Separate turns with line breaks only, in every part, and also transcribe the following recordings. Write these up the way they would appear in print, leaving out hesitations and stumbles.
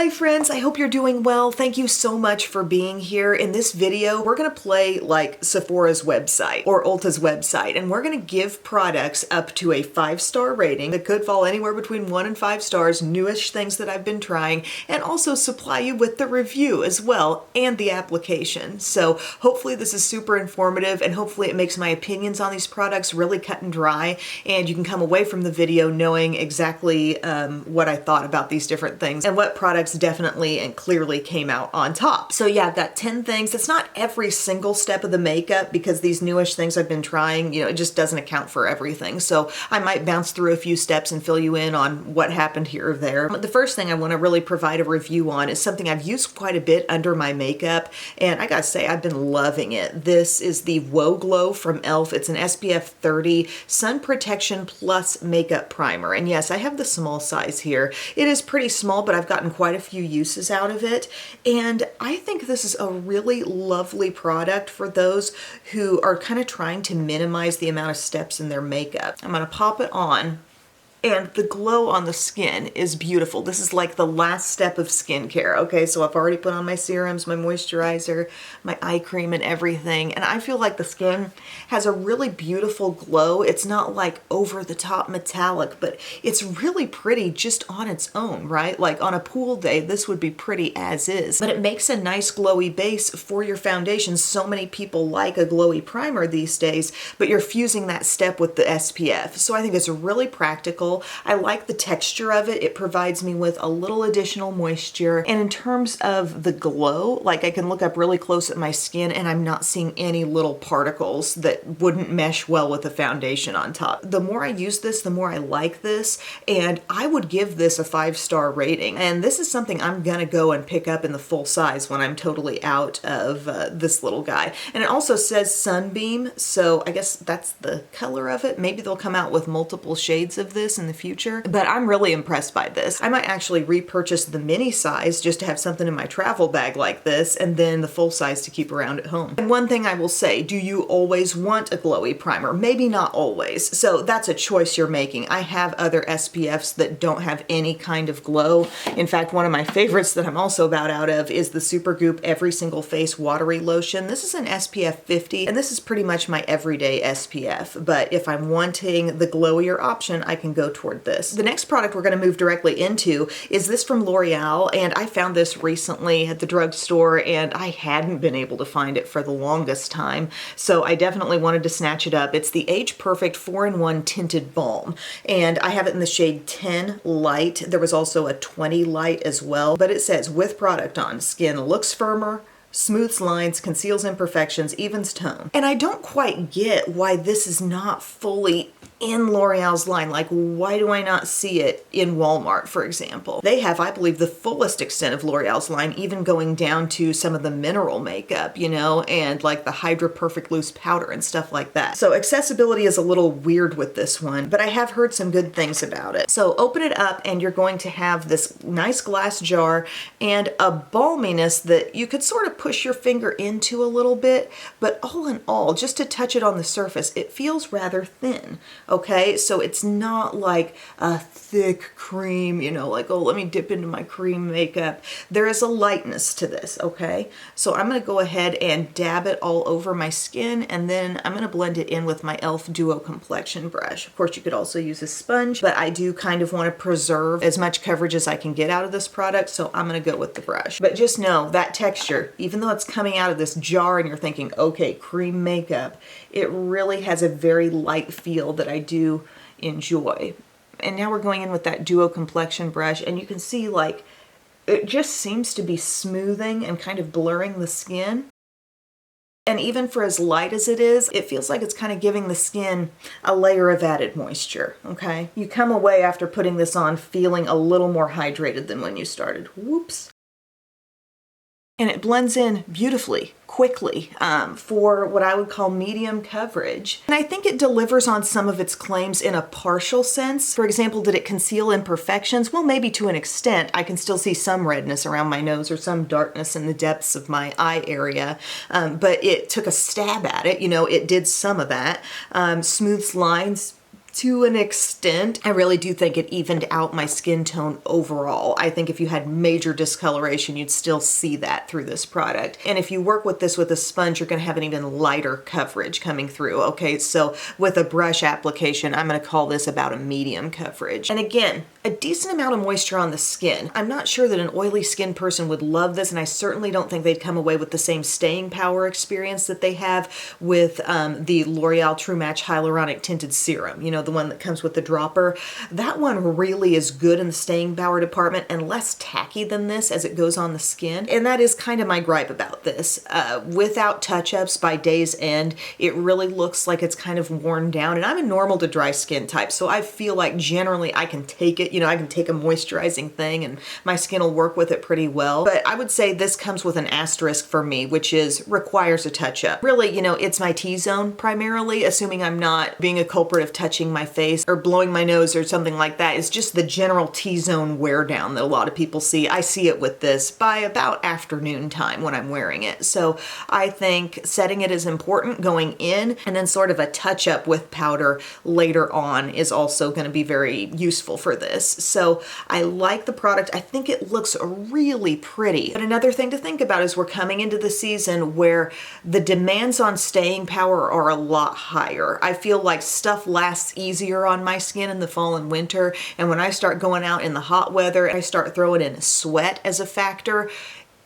Hi friends, I hope you're doing well. Thank you so much for being here. In this video, we're gonna play like Sephora's website or Ulta's website, and we're gonna give products up to a 5-star rating that could fall anywhere between 1 and 5 stars, newish things that I've been trying, and also supply you with the review as well and the application. So hopefully this is super informative, and hopefully it makes my opinions on these products really cut and dry, and you can come away from the video knowing exactly what I thought about these different things and what products definitely and clearly came out on top. So yeah, I've got 10 things. It's not every single step of the makeup because these newish things I've been trying, it just doesn't account for everything. So I might bounce through a few steps and fill you in on what happened here or there. But the first thing I want to really provide a review on is something I've used quite a bit under my makeup, and I gotta say I've been loving it. This is the Whoa Glow from e.l.f. It's an SPF 30 Sun Protection Plus Makeup Primer. And yes, I have the small size here. It is pretty small, but I've gotten quite a few uses out of it, and I think this is a really lovely product for those who are kind of trying to minimize the amount of steps in their makeup. I'm gonna pop it on, and the glow on the skin is beautiful. This is like the last step of skincare. Okay, so I've already put on my serums, my moisturizer, my eye cream and everything, and I feel like the skin has a really beautiful glow. It's not like over the top metallic, but it's really pretty just on its own, right? Like on a pool day, this would be pretty as is, but it makes a nice glowy base for your foundation. So many people like a glowy primer these days, but you're fusing that step with the SPF. So I think it's really practical. I like the texture of it. It provides me with a little additional moisture. And in terms of the glow, like I can look up really close at my skin and I'm not seeing any little particles that wouldn't mesh well with the foundation on top. The more I use this, the more I like this, and I would give this a 5-star rating. And this is something I'm gonna go and pick up in the full size when I'm totally out of this little guy. And it also says Sunbeam, so I guess that's the color of it. Maybe they'll come out with multiple shades of this in the future, but I'm really impressed by this. I might actually repurchase the mini size just to have something in my travel bag like this, and then the full size to keep around at home. And one thing I will say, do you always want a glowy primer? Maybe not always. So that's a choice you're making. I have other SPFs that don't have any kind of glow. In fact, one of my favorites that I'm also about out of is the Supergoop Every Single Face Watery Lotion. This is an SPF 50, and this is pretty much my everyday SPF. But if I'm wanting the glowier option, I can go toward this. The next product we're going to move directly into is this from L'Oreal, and I found this recently at the drugstore and I hadn't been able to find it for the longest time, so I definitely wanted to snatch it up. It's the Age Perfect 4-in-1 Tinted Balm, and I have it in the shade 10 Light. There was also a 20 Light as well, but it says with product on, skin looks firmer, smooths lines, conceals imperfections, evens tone. And I don't quite get why this is not fully in L'Oreal's line. Like, why do I not see it in Walmart, for example? They have, I believe, the fullest extent of L'Oreal's line, even going down to some of the mineral makeup, and like the Hydra Perfect Loose Powder and stuff like that. So accessibility is a little weird with this one, but I have heard some good things about it. So open it up and you're going to have this nice glass jar and a balminess that you could sort of push your finger into a little bit, but all in all, just to touch it on the surface, it feels rather thin. Okay, so it's not like a thick cream, like, oh, let me dip into my cream makeup. There is a lightness to this, okay? So I'm gonna go ahead and dab it all over my skin, and then I'm gonna blend it in with my e.l.f. Duo Complexion brush. Of course, you could also use a sponge, but I do kind of wanna preserve as much coverage as I can get out of this product, so I'm gonna go with the brush. But just know that texture, even though it's coming out of this jar and you're thinking, okay, cream makeup, it really has a very light feel that I do enjoy. And now we're going in with that Duo Complexion brush, and you can see like it just seems to be smoothing and kind of blurring the skin. And even for as light as it is, it feels like it's kind of giving the skin a layer of added moisture, okay? You come away after putting this on feeling a little more hydrated than when you started. Whoops. And it blends in beautifully, quickly, for what I would call medium coverage. And I think it delivers on some of its claims in a partial sense. For example, did it conceal imperfections? Well, maybe to an extent. I can still see some redness around my nose or some darkness in the depths of my eye area, but it took a stab at it. It did some of that. Smooths lines, to an extent. I really do think it evened out my skin tone overall. I think if you had major discoloration, you'd still see that through this product. And if you work with this with a sponge, you're gonna have an even lighter coverage coming through, okay? So with a brush application, I'm gonna call this about a medium coverage. And again, a decent amount of moisture on the skin. I'm not sure that an oily skin person would love this, and I certainly don't think they'd come away with the same staying power experience that they have with the L'Oreal True Match Hyaluronic Tinted Serum, you know, the one that comes with the dropper. That one really is good in the staying power department and less tacky than this as it goes on the skin. And that is kind of my gripe about this. Without touch-ups by day's end, it really looks like it's kind of worn down. And I'm a normal to dry skin type, so I feel like generally I can take it, you know, I can take a moisturizing thing and my skin will work with it pretty well. But I would say this comes with an asterisk for me, which is requires a touch-up. Really, you know, it's my T-zone primarily, assuming I'm not being a culprit of touching my face or blowing my nose or something like that. It's just the general T-zone wear down that a lot of people see. I see it with this by about afternoon time when I'm wearing it. So I think setting it is important going in, and then sort of a touch-up with powder later on is also going to be very useful for this. So I like the product. I think it looks really pretty. But another thing to think about is we're coming into the season where the demands on staying power are a lot higher. I feel like stuff lasts easier on my skin in the fall and winter, and when I start going out in the hot weather, I start throwing in sweat as a factor,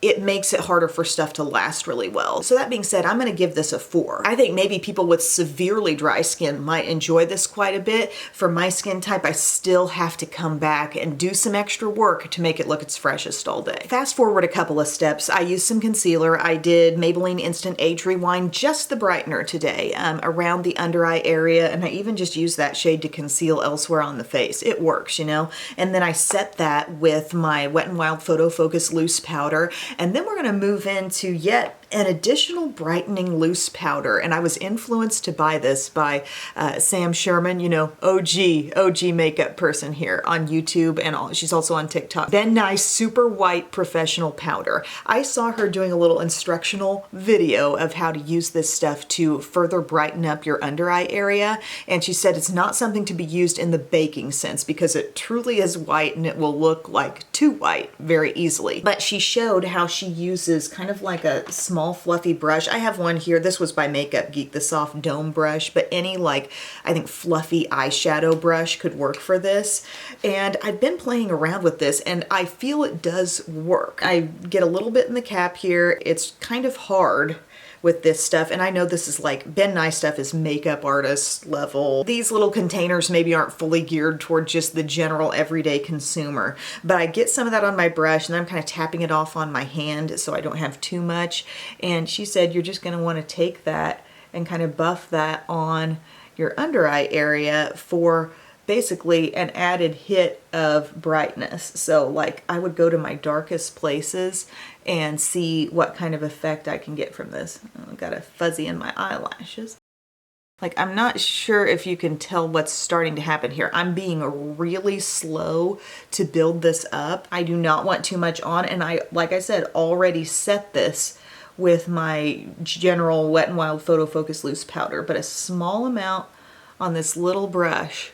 it makes it harder for stuff to last really well. So that being said, I'm gonna give this a 4. I think maybe people with severely dry skin might enjoy this quite a bit. For my skin type, I still have to come back and do some extra work to make it look its freshest all day. Fast forward a couple of steps, I used some concealer. I did Maybelline Instant Age Rewind, just the brightener today, around the under eye area, and I even just used that shade to conceal elsewhere on the face. It works, you know? And then I set that with my Wet n Wild Photo Focus Loose Powder. And then we're gonna move into yet an additional brightening loose powder. And I was influenced to buy this by Sam Sherman, you know, OG makeup person here on YouTube, and she's also on TikTok. Ben Nye Super White Professional Powder. I saw her doing a little instructional video of how to use this stuff to further brighten up your under eye area. And she said it's not something to be used in the baking sense because it truly is white and it will look like too white very easily. But she showed how she uses kind of like a small fluffy brush. I have one here. This was by Makeup Geek, the soft dome brush, but any like, I think fluffy eyeshadow brush could work for this. And I've been playing around with this and I feel it does work. I get a little bit in the cap here. It's kind of hard with this stuff, and I know this is like Ben Nye stuff is makeup artist level. These little containers maybe aren't fully geared toward just the general everyday consumer, but I get some of that on my brush and I'm kind of tapping it off on my hand so I don't have too much. And she said you're just going to want to take that and kind of buff that on your under eye area for basically an added hit of brightness. So like I would go to my darkest places and see what kind of effect I can get from this. I've got a fuzzy in my eyelashes. Like, I'm not sure if you can tell what's starting to happen here. I'm being really slow to build this up. I do not want too much on, and I, like I said, already set this with my general Wet n Wild Photo Focus Loose Powder, but a small amount on this little brush.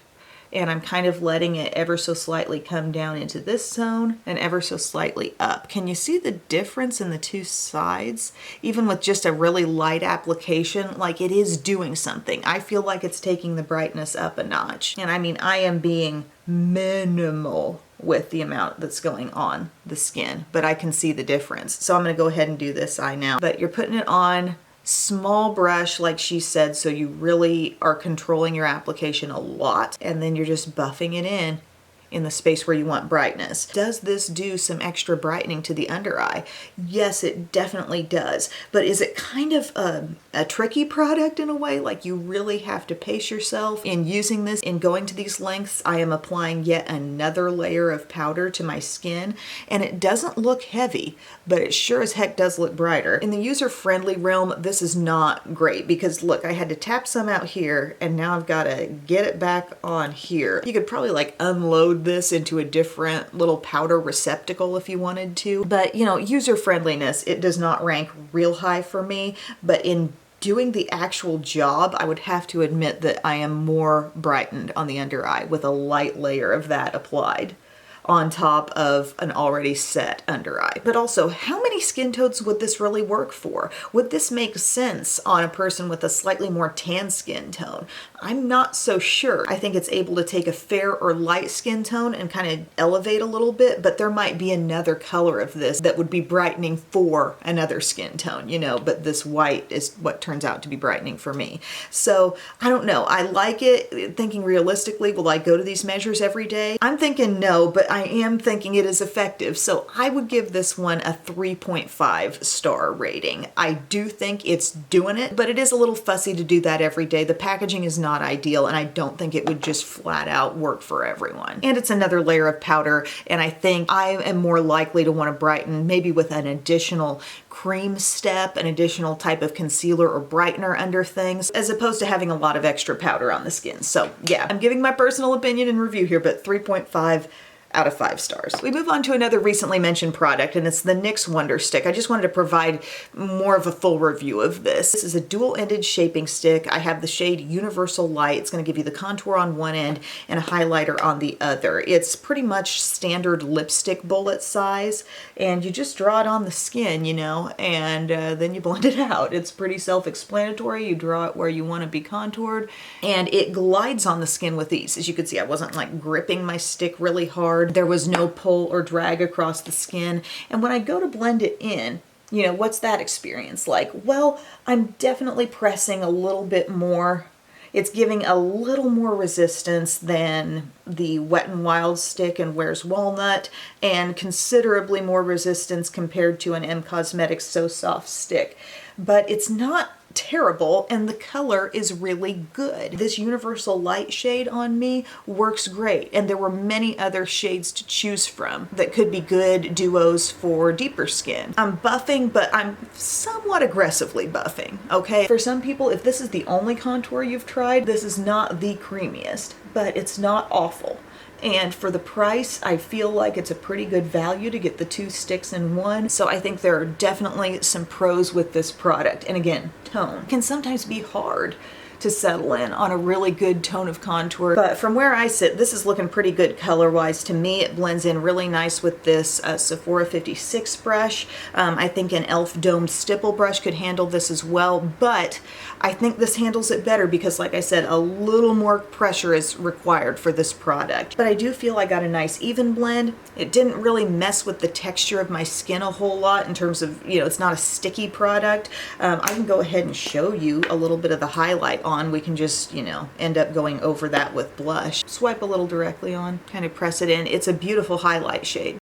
And I'm kind of letting it ever so slightly come down into this zone and ever so slightly up. Can you see the difference in the two sides? Even with just a really light application, like it is doing something. I feel like it's taking the brightness up a notch. And I mean, I am being minimal with the amount that's going on the skin, but I can see the difference. So I'm gonna go ahead and do this eye now. But you're putting it on small brush like she said, so you really are controlling your application a lot, and then you're just buffing it in the space where you want brightness. Does this do some extra brightening to the under eye? Yes, it definitely does. But is it kind of a tricky product in a way? Like you really have to pace yourself in using this, in going to these lengths. I am applying yet another layer of powder to my skin, and it doesn't look heavy, but it sure as heck does look brighter. In the user-friendly realm, this is not great because look, I had to tap some out here, and now I've got to get it back on here. You could probably like unload this into a different little powder receptacle if you wanted to. But you know, user friendliness, it does not rank real high for me, but in doing the actual job, I would have to admit that I am more brightened on the under eye with a light layer of that applied on top of an already set under eye. But also, how many skin tones would this really work for? Would this make sense on a person with a slightly more tan skin tone? I'm not so sure. I think it's able to take a fair or light skin tone and kind of elevate a little bit, but there might be another color of this that would be brightening for another skin tone, you know, but this white is what turns out to be brightening for me. So I don't know. I like it. Thinking realistically, will I go to these measures every day? I'm thinking no, but I am thinking it is effective. So I would give this one a 3.5 star rating. I do think it's doing it, but it is a little fussy to do that every day. The packaging is not ideal, and I don't think it would just flat out work for everyone. And it's another layer of powder, and I think I am more likely to want to brighten maybe with an additional cream step, an additional type of concealer or brightener under things, as opposed to having a lot of extra powder on the skin. So yeah, I'm giving my personal opinion and review here, but 3.5 out of 5 stars. We move on to another recently mentioned product, and it's the Nyx Contour Stick. I just wanted to provide more of a full review of this. This is a dual-ended shaping stick. I have the shade Universal Light. It's going to give you the contour on one end and a highlighter on the other. It's pretty much standard lipstick bullet size, and you just draw it on the skin, you know, and then you blend it out. It's pretty self-explanatory. You draw it where you want to be contoured, and it glides on the skin with ease. As you can see, I wasn't like gripping my stick really hard. There was no pull or drag across the skin. And when I go to blend it in, you know, what's that experience like? Well, I'm definitely pressing a little bit more. It's giving a little more resistance than the Wet n Wild stick and Where's Walnut, and considerably more resistance compared to an M Cosmetics So Soft stick. But it's not terrible, and the color is really good. This Universal Light shade on me works great, and there were many other shades to choose from that could be good duos for deeper skin. I'm buffing, but I'm somewhat aggressively buffing, okay? For some people, if this is the only contour you've tried, this is not the creamiest, but it's not awful. And for the price, I feel like it's a pretty good value to get the 2 sticks in one. So I think there are definitely some pros with this product. And again, tone can sometimes be hard to settle in on a really good tone of contour. But from where I sit, this is looking pretty good color-wise. To me, it blends in really nice with this Sephora 56 brush. I think an e.l.f. domed stipple brush could handle this as well, but I think this handles it better because, like I said, a little more pressure is required for this product. But I do feel I got a nice even blend. It didn't really mess with the texture of my skin a whole lot in terms of, you know, it's not a sticky product. I can go ahead and show you a little bit of the highlight on. We can just, you know, end up going over that with blush. Swipe a little directly on, kind of press it in. It's a beautiful highlight shade.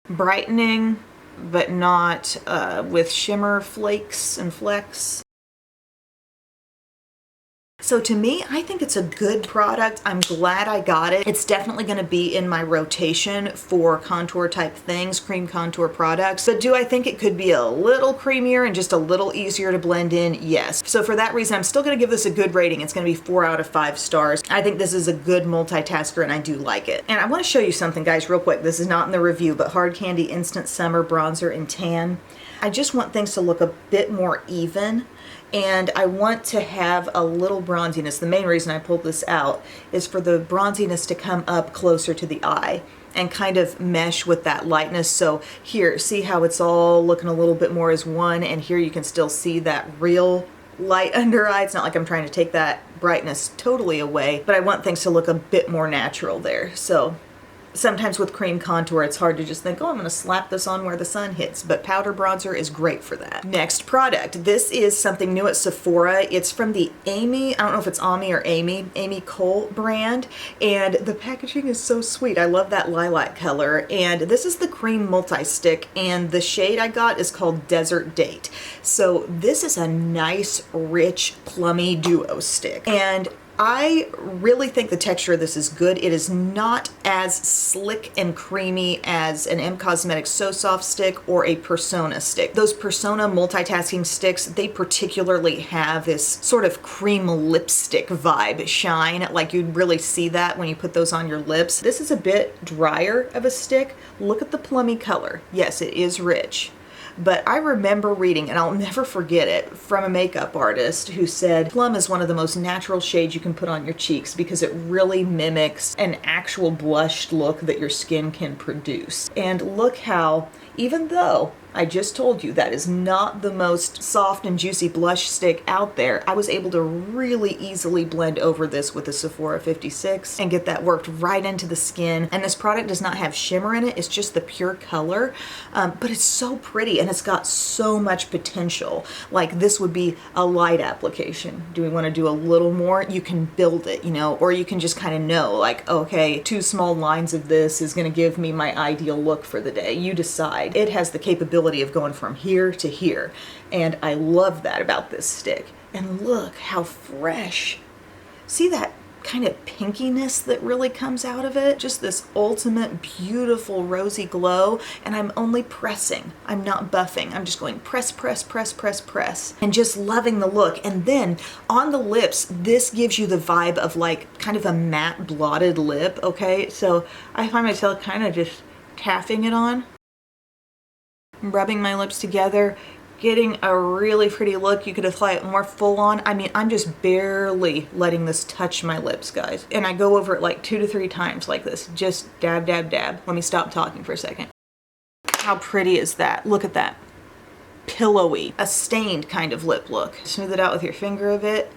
Brightening, but not with shimmer flakes and flecks. So to me, I think it's a good product. I'm glad I got it. It's definitely going to be in my rotation for contour type things, cream contour products. But do I think it could be a little creamier and just a little easier to blend in? Yes. So for that reason, I'm still going to give this a good rating. It's going to be 4 out of 5 stars. I think this is a good multitasker and I do like it. And I want to show you something, guys, real quick. This is not in the review, but Hard Candy Instant Summer Bronzer in Tan. I just want things to look a bit more even. And I want to have a little bronziness. The main reason I pulled this out is for the bronziness to come up closer to the eye and kind of mesh with that lightness. So here, see how it's all looking a little bit more as one, and here you can still see that real light under eye. It's not like I'm trying to take that brightness totally away, but I want things to look a bit more natural there. So sometimes with cream contour, it's hard to just think, oh, I'm going to slap this on where the sun hits, but powder bronzer is great for that. Next product. This is something new at Sephora. It's from the Amy, I don't know if it's Ami or Amy Cole brand, and the packaging is so sweet. I love that lilac color, and this is the cream multi-stick, and the shade I got is called Desert Date. So this is a nice, rich, plummy duo stick, and I really think the texture of this is good. It is not as slick and creamy as an M Cosmetics So Soft stick or a Persona stick. Those Persona multitasking sticks, they particularly have this sort of cream lipstick vibe shine. Like you'd really see that when you put those on your lips. This is a bit drier of a stick. Look at the plummy color. Yes, it is rich. but I remember reading, and I'll never forget it, from a makeup artist who said plum is one of the most natural shades you can put on your cheeks because it really mimics an actual blushed look that your skin can produce. And look how, even though I just told you that is not the most soft and juicy blush stick out there, I was able to really easily blend over this with the Sephora 56 and get that worked right into the skin. And this product does not have shimmer in it, it's just the pure color, but it's so pretty and it's got so much potential. Like this would be a light application. Do we want to do a little more? You can build it, you know, or you can just kind of know like, okay, 2 small lines of this is going to give me my ideal look for the day. You decide. It has the capability of going from here to here, and I love that about this stick. And look how fresh. See that kind of pinkiness that really comes out of it? Just this ultimate beautiful rosy glow, and I'm only pressing. I'm not buffing. I'm just going press, press, press, press, press, and just loving the look. And then on the lips, this gives you the vibe of like kind of a matte blotted lip, okay? So I find myself kind of just tapping it on, rubbing my lips together, getting a really pretty look. You could apply it more full on. I mean, I'm just barely letting this touch my lips, guys. And I go over it like 2 to 3 times like this. Just dab, dab, dab. Let me stop talking for a second. How pretty is that? Look at that. Pillowy. A stained kind of lip look. Smooth it out with your finger a bit.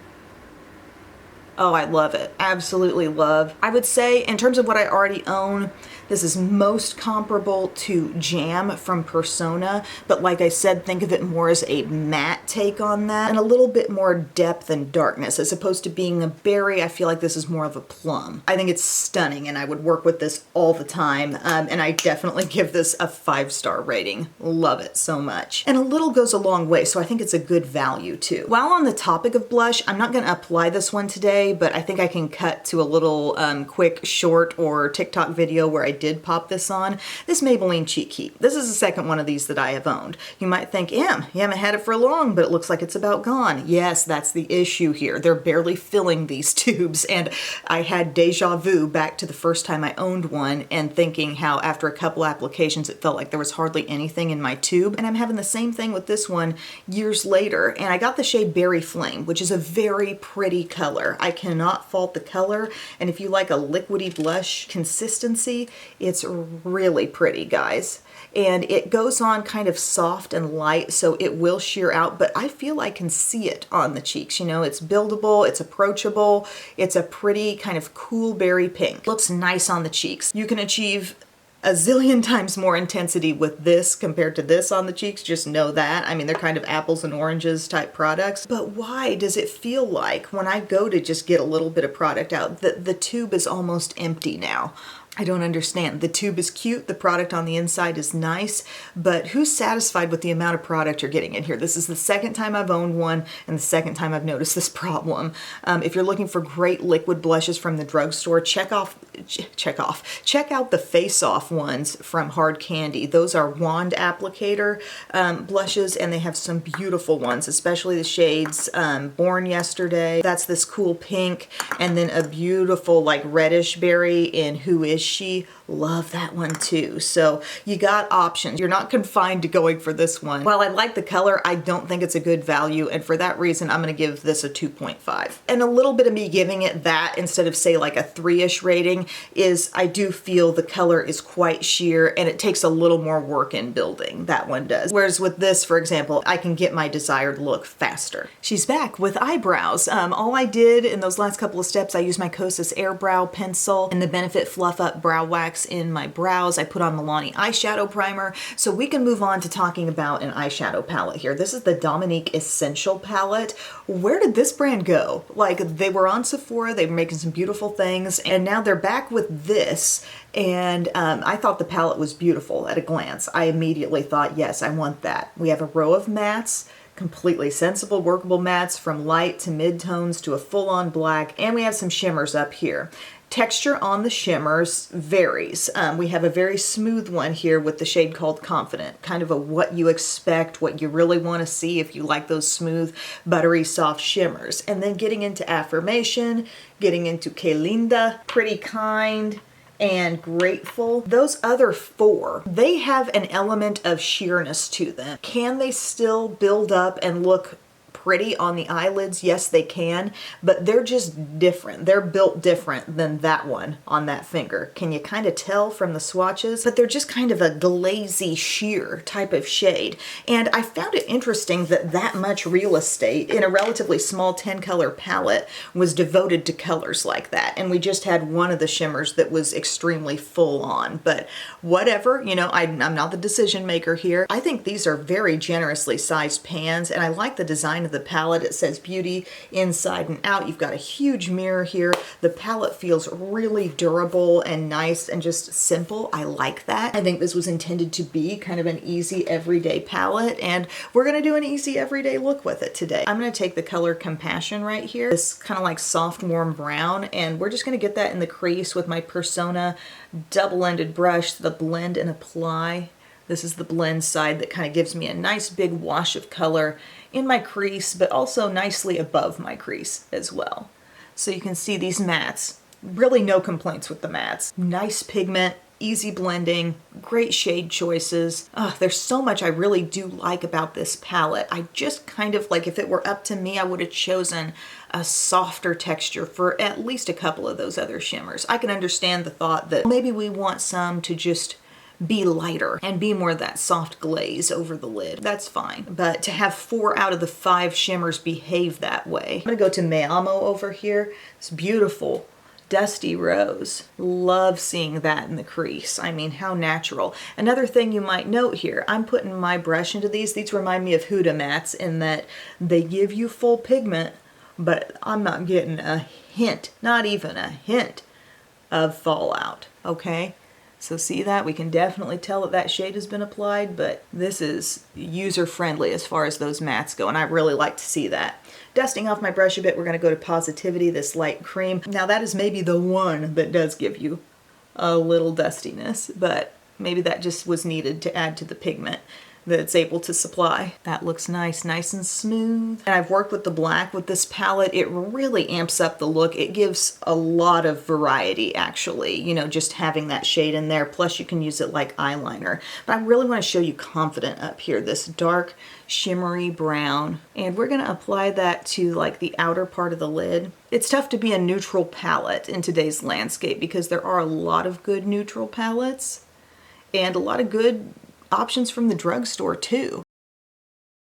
Oh, I love it. Absolutely love. I would say in terms of what I already own, this is most comparable to Jam from Persona, but like I said, think of it more as a matte take on that and a little bit more depth and darkness. As opposed to being a berry, I feel like this is more of a plum. I think it's stunning and I would work with this all the time, and I definitely give this a 5-star rating. Love it so much. And a little goes a long way, so I think it's a good value too. While on the topic of blush, I'm not going to apply this one today, but I think I can cut to a little quick short or TikTok video where I did pop this on. This Maybelline Cheek Heat. This is the second one of these that I have owned. You might think, you haven't had it for long, but it looks like it's about gone. Yes, that's the issue here. They're barely filling these tubes, and I had deja vu back to the first time I owned one and thinking how after a couple applications it felt like there was hardly anything in my tube, and I'm having the same thing with this one years later. And I got the shade Berry Flame, which is a very pretty color. I cannot fault the color, and if you like a liquidy blush consistency, it's really pretty, guys. And it goes on kind of soft and light, so it will sheer out, but I feel I can see it on the cheeks. You know, it's buildable, it's approachable, it's a pretty kind of cool berry pink. Looks nice on the cheeks. You can achieve a zillion times more intensity with this compared to this on the cheeks, just know that. I mean, they're kind of apples and oranges type products, but why does it feel like when I go to just get a little bit of product out, the tube is almost empty now? I don't understand. The tube is cute, the product on the inside is nice, but who's satisfied with the amount of product you're getting in here? This is the second time I've owned one and the second time I've noticed this problem. If you're looking for great liquid blushes from the drugstore, check out the Face Off ones from Hard Candy. Those are wand applicator blushes, and they have some beautiful ones, especially the shades Born Yesterday. That's this cool pink, and then a beautiful like reddish berry in Who Is She? Love that one too. So you got options. You're not confined to going for this one. While I like the color, I don't think it's a good value, and for that reason, I'm gonna give this a 2.5. And a little bit of me giving it that instead of say like a 3-ish rating is I do feel the color is quite sheer and it takes a little more work in building. That one does. Whereas with this, for example, I can get my desired look faster. She's back with eyebrows. All I did in those last couple of steps, I used my Kosas Air Brow Pencil and the Benefit Fluff Up Brow Wax in my brows. I put on Milani eyeshadow primer, so we can move on to talking about an eyeshadow palette here. This is the Dominique Essential palette. Where did this brand go? Like, they were on Sephora, they were making some beautiful things, and now they're back with this. And I thought the palette was beautiful at a glance. I immediately thought, yes, I want that. We have a row of mattes, completely sensible, workable mattes from light to mid-tones to a full-on black, and we have some shimmers up here. Texture on the shimmers varies. We have a very smooth one here with the shade called Confident, kind of a what you expect, what you really want to see if you like those smooth, buttery, soft shimmers. And then getting into Affirmation, getting into Que Linda, Pretty Kind, and Grateful, those other four, they have an element of sheerness to them. Can they still build up and look pretty on the eyelids? Yes, they can, but they're just different. They're built different than that one on that finger. Can you kind of tell from the swatches? But they're just kind of a glazy sheer type of shade. And I found it interesting that that much real estate in a relatively small 10 color palette was devoted to colors like that. And we just had one of the shimmers that was extremely full on, but whatever, you know, I'm not the decision maker here. I think these are very generously sized pans, and I like the design of the palette. It says beauty inside and out. You've got a huge mirror here. The palette feels really durable and nice and just simple. I like that. I think this was intended to be kind of an easy everyday palette, and we're gonna do an easy everyday look with it today. I'm gonna take the color Compassion right here, this kind of like soft warm brown, and we're just gonna get that in the crease with my Persona double-ended brush, the blend and apply. This is the blend side that kind of gives me a nice big wash of color in my crease, but also nicely above my crease as well. So you can see these mattes, really no complaints with the mattes. Nice pigment, easy blending, great shade choices. There's so much I really do like about this palette. I just kind of like, if it were up to me, I would have chosen a softer texture for at least a couple of those other shimmers. I can understand the thought that maybe we want some to just be lighter and be more that soft glaze over the lid. That's fine. But to have 4 out of the 5 shimmers behave that way. I'm gonna go to Me Amo over here. It's beautiful. Dusty Rose. Love seeing that in the crease. I mean, how natural. Another thing you might note here, I'm putting my brush into these. These remind me of Huda mats in that they give you full pigment, but I'm not getting a hint, not even a hint of fallout, okay? So see that? We can definitely tell that that shade has been applied, but this is user-friendly as far as those mattes go, and I really like to see that. Dusting off my brush a bit, we're going to go to Positivity, this light cream. Now that is maybe the one that does give you a little dustiness, but maybe that just was needed to add to the pigment that it's able to supply. That looks nice, nice and smooth. And I've worked with the black with this palette. It really amps up the look. It gives a lot of variety, actually, you know, just having that shade in there. Plus you can use it like eyeliner. But I really want to show you Confident up here, this dark shimmery brown. And we're going to apply that to like the outer part of the lid. It's tough to be a neutral palette in today's landscape because there are a lot of good neutral palettes and a lot of good options from the drugstore too.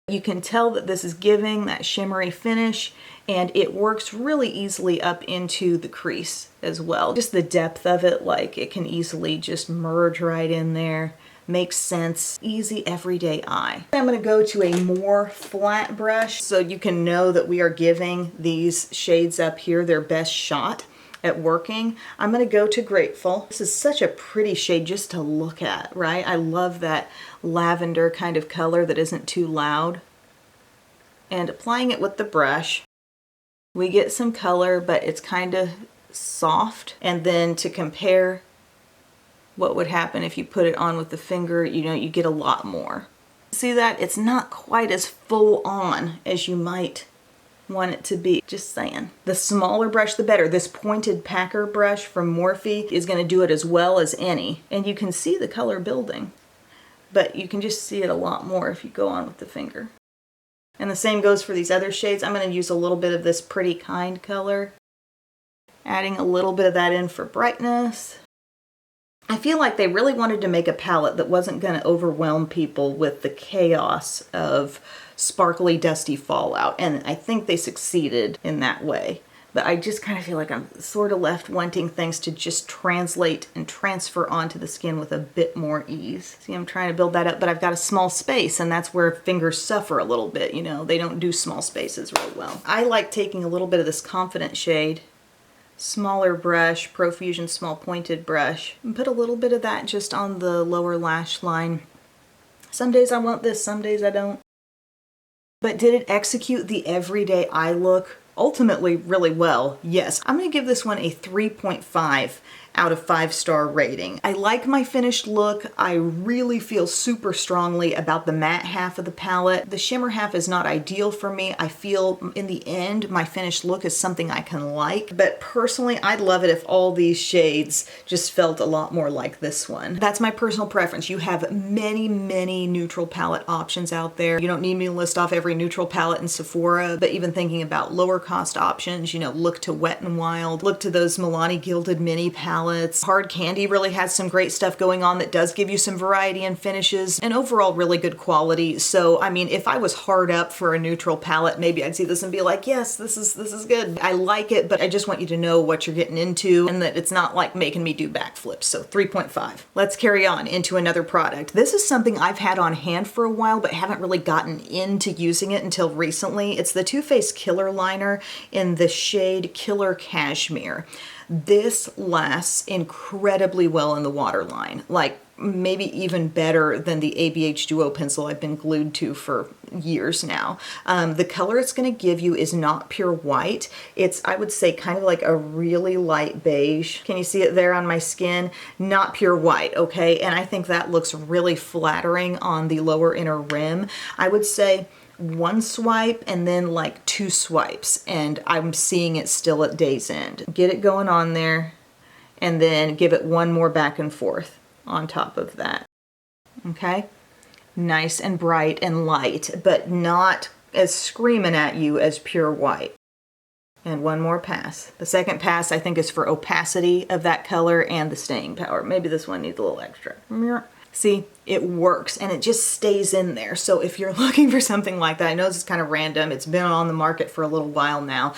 You can tell that this is giving that shimmery finish, and it works really easily up into the crease as well. Just the depth of it, like it can easily just merge right in there. Makes sense. Easy everyday eye. I'm going to go to a more flat brush so you can know that we are giving these shades up here their best shot at working. I'm going to go to Grateful. This is such a pretty shade just to look at, right? I love that lavender kind of color that isn't too loud. And applying it with the brush, we get some color, but it's kind of soft. And then to compare what would happen if you put it on with the finger, you know, you get a lot more. See that? It's not quite as full on as you might want it to be. Just saying. The smaller brush, the better. This pointed packer brush from Morphe is going to do it as well as any. And you can see the color building, but you can just see it a lot more if you go on with the finger. And the same goes for these other shades. I'm going to use a little bit of this Pretty Kind color, adding a little bit of that in for brightness. I feel like they really wanted to make a palette that wasn't going to overwhelm people with the chaos of sparkly, dusty fallout, and I think they succeeded in that way. But I just kind of feel like I'm sort of left wanting things to just translate and transfer onto the skin with a bit more ease. See, I'm trying to build that up, but I've got a small space, and that's where fingers suffer a little bit, you know. They don't do small spaces real well. I like taking a little bit of this Confident shade, smaller brush, Profusion small pointed brush, and put a little bit of that just on the lower lash line. Some days I want this, some days I don't. But did it execute the everyday eye look ultimately really well? Yes. I'm going to give this one a 3.5 out of 5-star rating. I like my finished look. I really feel super strongly about the matte half of the palette. The shimmer half is not ideal for me. I feel in the end my finished look is something I can like, but personally I'd love it if all these shades just felt a lot more like this one. That's my personal preference. You have many neutral palette options out there. You don't need me to list off every neutral palette in Sephora, but even thinking about lower cost options, you know, look to Wet n Wild, look to those Milani Gilded Mini palettes. Hard Candy really has some great stuff going on that does give you some variety and finishes and overall really good quality. So I mean, if I was hard up for a neutral palette, maybe I'd see this and be like, yes, this is good. I like it, but I just want you to know what you're getting into and that it's not like making me do backflips. So 3.5. Let's carry on into another product. This is something I've had on hand for a while, but haven't really gotten into using it until recently. It's the Too Faced Killer Liner in the shade Killer Cashmere. This lasts incredibly well in the waterline, like maybe even better than the ABH Duo pencil I've been glued to for years now. The color it's going to give you is not pure white. It's, I would say, kind of like a really light beige. Can you see it there on my skin? Not pure white, okay? And I think that looks really flattering on the lower inner rim. I would say one swipe and then like 2 swipes, and I'm seeing it still at day's end. Get it going on there and then give it one more back and forth on top of that. Okay? Nice and bright and light, but not as screaming at you as pure white. And one more pass. The second pass I think is for opacity of that color and the staying power. Maybe this one needs a little extra. See, it works and it just stays in there. So if you're looking for something like that, I know this is kind of random. It's been on the market for a little while now.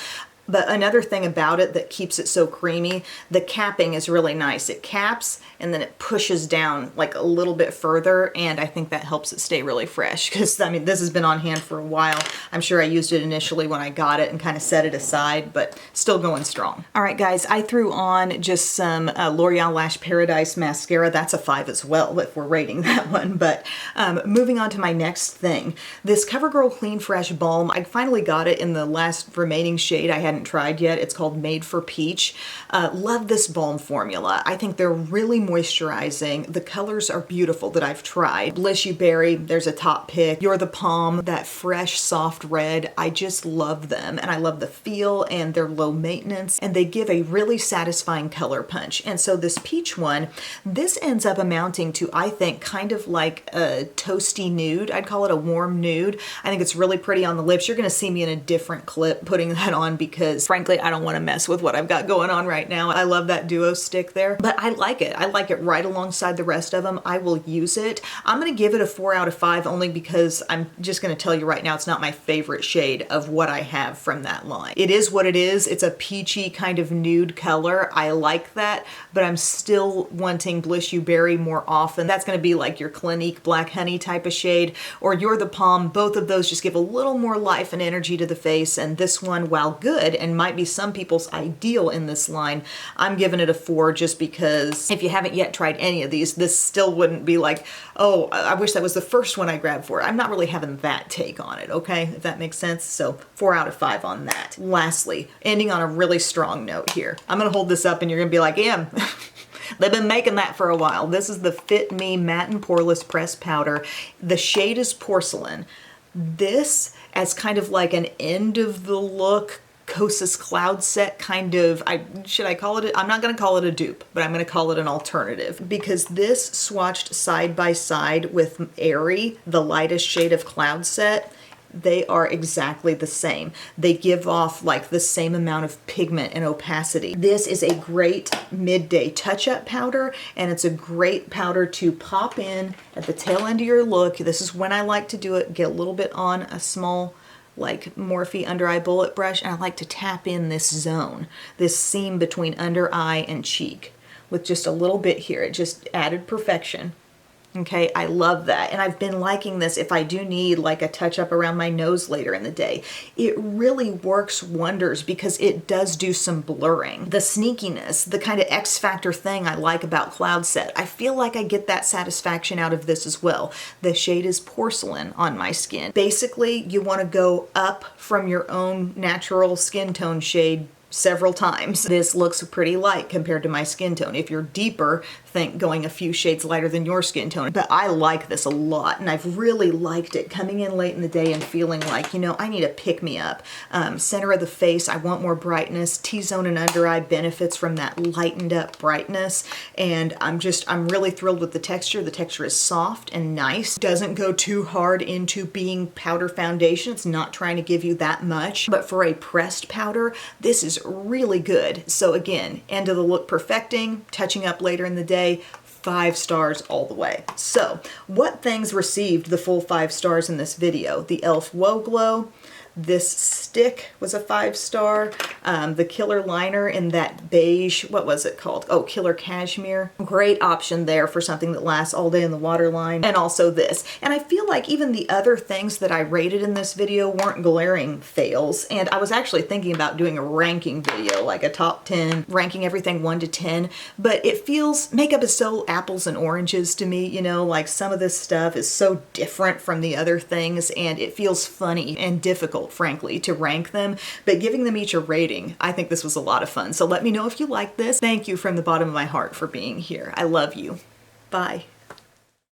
But another thing about it that keeps it so creamy, the capping is really nice. It caps and then it pushes down like a little bit further, and I think that helps it stay really fresh because, I mean, this has been on hand for a while. I'm sure I used it initially when I got it and kind of set it aside, but still going strong. All right, guys, I threw on just some L'Oreal Lash Paradise mascara. That's a 5 as well if we're rating that one. But moving on to my next thing, this CoverGirl Clean Fresh Balm. I finally got it in the last remaining shade I hadn't tried yet. It's called Made for Peach. Love this balm formula. I think they're really moisturizing. The colors are beautiful that I've tried. Bliss You Berry, there's a top pick. You're the Palm, that fresh, soft red. I just love them, and I love the feel, and they're low maintenance, and they give a really satisfying color punch. And so this peach one, this ends up amounting to, I think, kind of like a toasty nude. I'd call it a warm nude. I think it's really pretty on the lips. You're gonna see me in a different clip putting that on because frankly, I don't want to mess with what I've got going on right now. I love that duo stick there, but I like it. I like it right alongside the rest of them. I will use it. I'm going to give it a 4 out of 5 only because I'm just going to tell you right now, it's not my favorite shade of what I have from that line. It is what it is. It's a peachy kind of nude color. I like that, but I'm still wanting Bliss You Berry more often. That's going to be like your Clinique Black Honey type of shade, or You're the Palm. Both of those just give a little more life and energy to the face, and this one, while good and might be some people's ideal in this line, I'm giving it a 4 just because if you haven't yet tried any of these, this still wouldn't be like, oh, I wish that was the first one I grabbed for it. I'm not really having that take on it, okay? If that makes sense. So 4 out of 5 on that. Lastly, ending on a really strong note here. I'm gonna hold this up and you're gonna be like, Em, they've been making that for a while. This is the Fit Me Matte and Poreless Pressed Powder. The shade is Porcelain. This, as kind of like an end of the look Kosas Cloud Set kind of, should I call it, I'm not going to call it a dupe, but I'm going to call it an alternative, because this swatched side by side with Airy, the lightest shade of Cloud Set, they are exactly the same. They give off like the same amount of pigment and opacity. This is a great midday touch-up powder, and it's a great powder to pop in at the tail end of your look. This is when I like to do it, get a little bit on a small like Morphe under eye bullet brush, and I like to tap in this zone, this seam between under eye and cheek with just a little bit here. It just added perfection. Okay, I love that. And I've been liking this if I do need like a touch up around my nose later in the day. It really works wonders because it does do some blurring. The sneakiness, the kind of X factor thing I like about Cloud Set, I feel like I get that satisfaction out of this as well. The shade is Porcelain on my skin. Basically, you want to go up from your own natural skin tone shade several times. This looks pretty light compared to my skin tone. If you're deeper, think going a few shades lighter than your skin tone. But I like this a lot, and I've really liked it coming in late in the day and feeling like, you know, I need a pick-me-up. Center of the face, I want more brightness. T-zone and under eye benefits from that lightened up brightness, and I'm really thrilled with the texture. The texture is soft and nice. Doesn't go too hard into being powder foundation. It's not trying to give you that much, but for a pressed powder, this is really good. So again, end of the look perfecting, touching up later in the day, 5 stars all the way. So what things received the full 5 stars in this video? The e.l.f. Whoa Glow. This stick was a 5-star. The Killer Liner in that beige, what was it called? Oh, Killer Cashmere. Great option there for something that lasts all day in the waterline. And also this. And I feel like even the other things that I rated in this video weren't glaring fails. And I was actually thinking about doing a ranking video, like a top 10, ranking everything 1 to 10. But it feels, makeup is so apples and oranges to me, you know, like some of this stuff is so different from the other things, and it feels funny and difficult, frankly, to rank them, but giving them each a rating, I think this was a lot of fun. So let me know if you like this. Thank you from the bottom of my heart for being here. I love you. Bye.